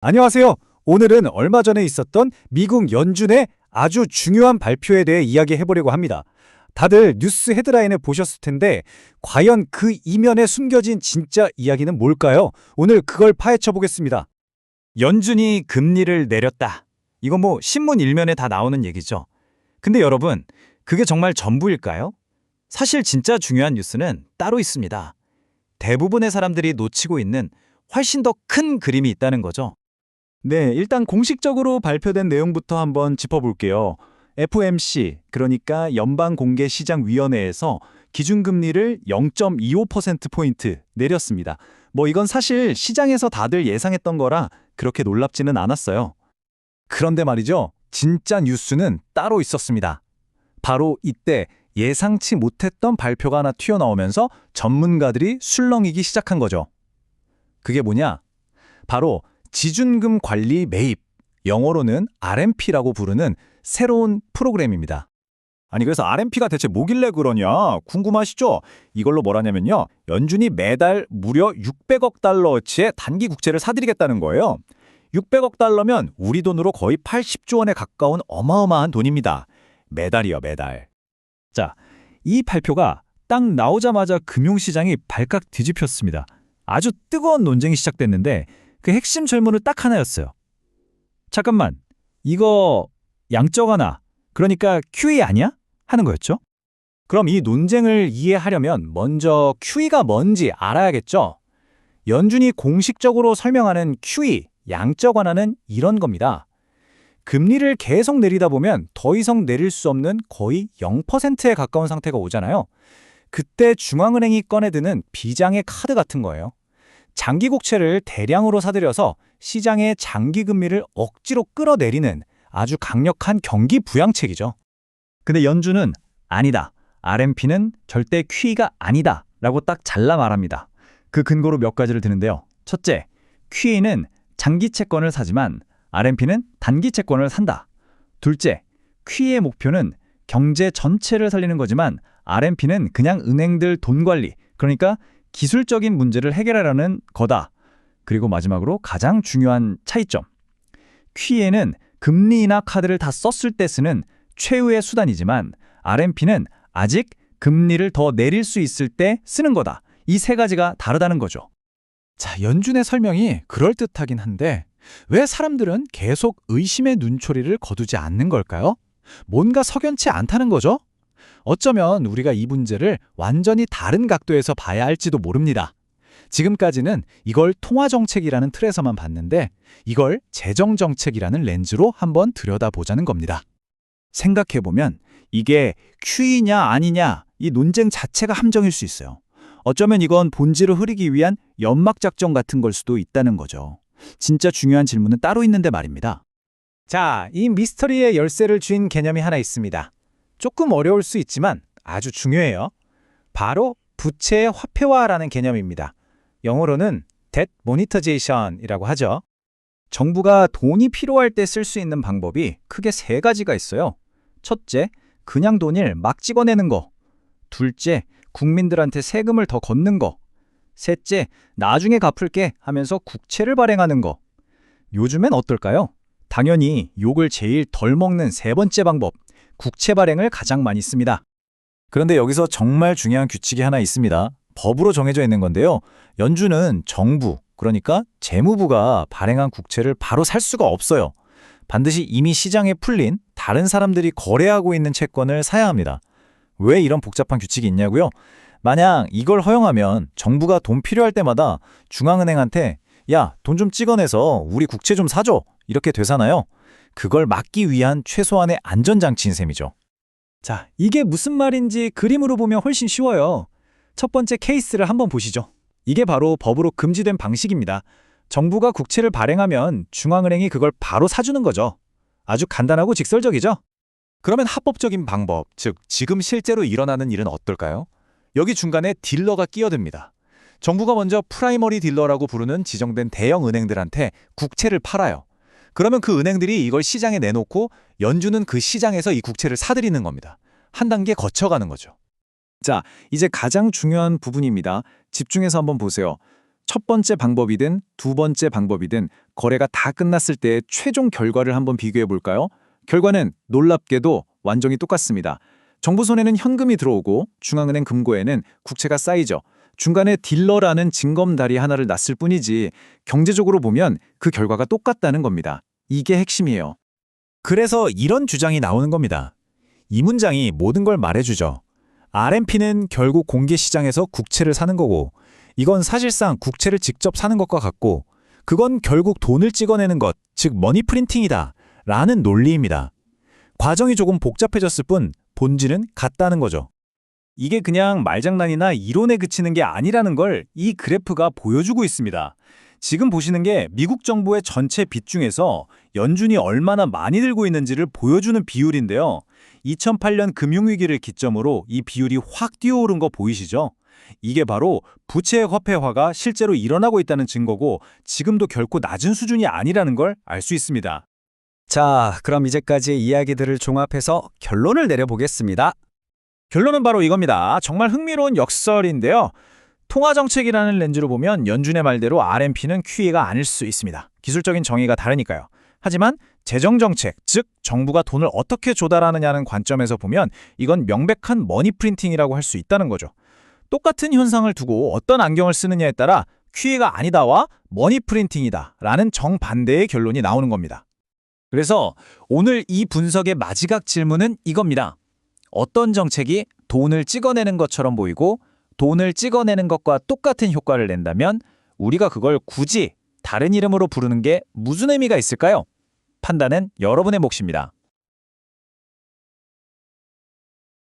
안녕하세요. 오늘은 얼마 전에 있었던 미국 연준의 아주 중요한 발표에 대해 이야기해 보려고 합니다. 다들 뉴스 헤드라인을 보셨을 텐데 과연 그 이면에 숨겨진 진짜 이야기는 뭘까요? 오늘 그걸 파헤쳐 보겠습니다. 연준이 금리를 내렸다. 이거 뭐 신문 일면에 다 나오는 얘기죠. 근데 여러분, 그게 정말 전부일까요? 사실 진짜 중요한 뉴스는 따로 있습니다. 대부분의 사람들이 놓치고 있는 훨씬 더 큰 그림이 있다는 거죠. 네, 일단 공식적으로 발표된 내용부터 한번 짚어볼게요. FOMC, 그러니까 연방공개시장위원회에서 기준금리를 0.25%포인트 내렸습니다. 이건 사실 시장에서 다들 예상했던 거라 그렇게 놀랍지는 않았어요. 그런데 말이죠, 진짜 뉴스는 따로 있었습니다. 바로 이때 예상치 못했던 발표가 하나 튀어나오면서 전문가들이 술렁이기 시작한 거죠. 그게 뭐냐? 바로 지준금 관리 매입, 영어로는 RMP라고 부르는 새로운 프로그램입니다. 아니 그래서 RMP가 대체 뭐길래 그러냐 궁금하시죠? 이걸로 뭐라냐면요. 연준이 매달 무려 600억 달러어치의 단기 국채를 사들이겠다는 거예요. 600억 달러면 우리 돈으로 거의 80조 원에 가까운 어마어마한 돈입니다. 매달이요, 매달. 자, 이 발표가 딱 나오자마자 금융시장이 발칵 뒤집혔습니다. 아주 뜨거운 논쟁이 시작됐는데 그 핵심 질문은 딱 하나였어요. 잠깐만, 이거 양적 완화, 그러니까 QE 아니야? 하는 거였죠. 그럼 이 논쟁을 이해하려면 먼저 QE가 뭔지 알아야겠죠. 연준이 공식적으로 설명하는 QE, 양적 완화는 이런 겁니다. 금리를 계속 내리다 보면 더 이상 내릴 수 없는 거의 0%에 가까운 상태가 오잖아요. 그때 중앙은행이 꺼내드는 비장의 카드 같은 거예요. 장기 국채를 대량으로 사들여서 시장의 장기 금리를 억지로 끌어내리는 아주 강력한 경기 부양책이죠. 근데 연준은 아니다. RMP는 절대 QE가 아니다. 라고 딱 잘라 말합니다. 그 근거로 몇 가지를 드는데요. 첫째, QE는 장기 채권을 사지만 RMP는 단기 채권을 산다. 둘째, QE의 목표는 경제 전체를 살리는 거지만 RMP는 그냥 은행들 돈 관리, 그러니까 기술적인 문제를 해결하려는 거다. 그리고 마지막으로 가장 중요한 차이점. QE는 금리 인하 카드를 다 썼을 때 쓰는 최후의 수단이지만 RMP는 아직 금리를 더 내릴 수 있을 때 쓰는 거다. 이 세 가지가 다르다는 거죠. 자, 연준의 설명이 그럴듯하긴 한데 왜 사람들은 계속 의심의 눈초리를 거두지 않는 걸까요? 뭔가 석연치 않다는 거죠? 어쩌면 우리가 이 문제를 완전히 다른 각도에서 봐야 할지도 모릅니다. 지금까지는 이걸 통화정책이라는 틀에서만 봤는데 이걸 재정정책이라는 렌즈로 한번 들여다보자는 겁니다. 생각해보면 이게 QE냐 아니냐 이 논쟁 자체가 함정일 수 있어요. 어쩌면 이건 본질을 흐리기 위한 연막작전 같은 걸 수도 있다는 거죠. 진짜 중요한 질문은 따로 있는데 말입니다. 자, 이 미스터리의 열쇠를 쥔 개념이 하나 있습니다. 조금 어려울 수 있지만 아주 중요해요. 바로 부채의 화폐화라는 개념입니다. 영어로는 Debt Monetization이라고 하죠. 정부가 돈이 필요할 때 쓸 수 있는 방법이 크게 세 가지가 있어요. 첫째, 그냥 돈을 막 찍어내는 거. 둘째, 국민들한테 세금을 더 걷는 거. 셋째, 나중에 갚을게 하면서 국채를 발행하는 거. 요즘엔 어떨까요? 당연히 욕을 제일 덜 먹는 세 번째 방법, 국채 발행을 가장 많이 씁니다. 그런데 여기서 정말 중요한 규칙이 하나 있습니다. 법으로 정해져 있는 건데요. 연준은 정부, 그러니까 재무부가 발행한 국채를 바로 살 수가 없어요. 반드시 이미 시장에 풀린 다른 사람들이 거래하고 있는 채권을 사야 합니다. 왜 이런 복잡한 규칙이 있냐고요? 만약 이걸 허용하면 정부가 돈 필요할 때마다 중앙은행한테 야, 돈 좀 찍어내서 우리 국채 좀 사줘. 이렇게 되잖아요. 그걸 막기 위한 최소한의 안전장치인 셈이죠. 자, 이게 무슨 말인지 그림으로 보면 훨씬 쉬워요. 첫 번째 케이스를 한번 보시죠. 이게 바로 법으로 금지된 방식입니다. 정부가 국채를 발행하면 중앙은행이 그걸 바로 사주는 거죠. 아주 간단하고 직설적이죠? 그러면 합법적인 방법, 즉 지금 실제로 일어나는 일은 어떨까요? 여기 중간에 딜러가 끼어듭니다. 정부가 먼저 프라이머리 딜러라고 부르는 지정된 대형 은행들한테 국채를 팔아요. 그러면 그 은행들이 이걸 시장에 내놓고 연준은 그 시장에서 이 국채를 사들이는 겁니다. 한 단계 거쳐가는 거죠. 자, 이제 가장 중요한 부분입니다. 집중해서 한번 보세요. 첫 번째 방법이든 두 번째 방법이든 거래가 다 끝났을 때 최종 결과를 한번 비교해 볼까요? 결과는 놀랍게도 완전히 똑같습니다. 정부 손에는 현금이 들어오고 중앙은행 금고에는 국채가 쌓이죠. 중간에 딜러라는 징검다리 하나를 놨을 뿐이지 경제적으로 보면 그 결과가 똑같다는 겁니다. 이게 핵심이에요. 그래서 이런 주장이 나오는 겁니다. 이 문장이 모든 걸 말해주죠. RMP는 결국 공개시장에서 국채를 사는 거고, 이건 사실상 국채를 직접 사는 것과 같고, 그건 결국 돈을 찍어내는 것, 즉 머니 프린팅이다 라는 논리입니다. 과정이 조금 복잡해졌을 뿐 본질은 같다는 거죠. 이게 그냥 말장난이나 이론에 그치는 게 아니라는 걸 이 그래프가 보여주고 있습니다. 지금 보시는 게 미국 정부의 전체 빚 중에서 연준이 얼마나 많이 들고 있는지를 보여주는 비율인데요. 2008년 금융위기를 기점으로 이 비율이 확 뛰어오른 거 보이시죠? 이게 바로 부채의 화폐화가 실제로 일어나고 있다는 증거고 지금도 결코 낮은 수준이 아니라는 걸 알 수 있습니다. 자, 그럼 이제까지의 이야기들을 종합해서 결론을 내려보겠습니다. 결론은 바로 이겁니다. 정말 흥미로운 역설인데요. 통화정책이라는 렌즈로 보면 연준의 말대로 RMP는 QE가 아닐 수 있습니다. 기술적인 정의가 다르니까요. 하지만 재정정책, 즉 정부가 돈을 어떻게 조달하느냐는 관점에서 보면 이건 명백한 머니 프린팅이라고 할 수 있다는 거죠. 똑같은 현상을 두고 어떤 안경을 쓰느냐에 따라 QE가 아니다와 머니 프린팅이다 라는 정반대의 결론이 나오는 겁니다. 그래서 오늘 이 분석의 마지막 질문은 이겁니다. 어떤 정책이 돈을 찍어내는 것처럼 보이고 돈을 찍어내는 것과 똑같은 효과를 낸다면 우리가 그걸 굳이 다른 이름으로 부르는 게 무슨 의미가 있을까요? 판단은 여러분의 몫입니다.